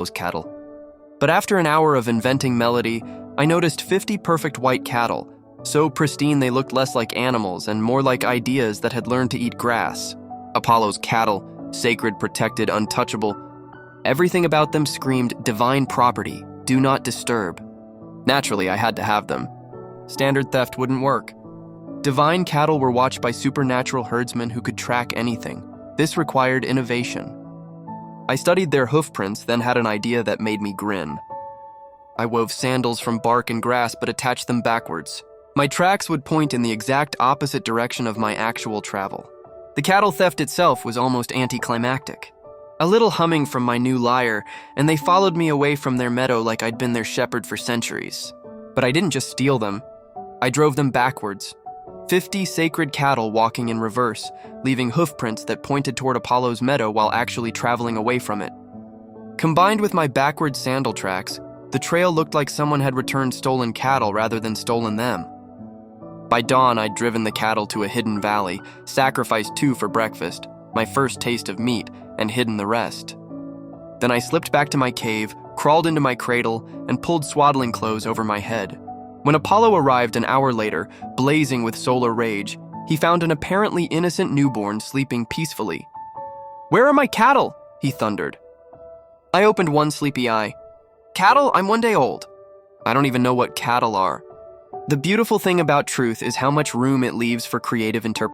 cattle. But after an hour of inventing melody, I noticed 50 perfect white cattle, so pristine they looked less like animals and more like ideas that had learned to eat grass. Apollo's cattle, sacred, protected, untouchable. Everything about them screamed divine property, do not disturb. Naturally, I had to have them. Standard theft wouldn't work. Divine cattle were watched by supernatural herdsmen who could track anything. This required innovation. I studied their hoof prints, then had an idea that made me grin. I wove sandals from bark and grass but attached them backwards. My tracks would point in the exact opposite direction of my actual travel. The cattle theft itself was almost anticlimactic. A little humming from my new lyre, and they followed me away from their meadow like I'd been their shepherd for centuries. But I didn't just steal them. I drove them backwards. 50 sacred cattle walking in reverse, leaving hoofprints that pointed toward Apollo's meadow while actually traveling away from it. Combined with my backward sandal tracks, the trail looked like someone had returned stolen cattle rather than stolen them. By dawn, I'd driven the cattle to a hidden valley, sacrificed 2 for breakfast, my first taste of meat, and hidden the rest. Then I slipped back to my cave, crawled into my cradle, and pulled swaddling clothes over my head. When Apollo arrived an hour later, blazing with solar rage, he found an apparently innocent newborn sleeping peacefully. "Where are my cattle?" he thundered. I opened one sleepy eye. "Cattle? I'm 1 day old." I don't even know what cattle are. The beautiful thing about truth is how much room it leaves for creative interpretation.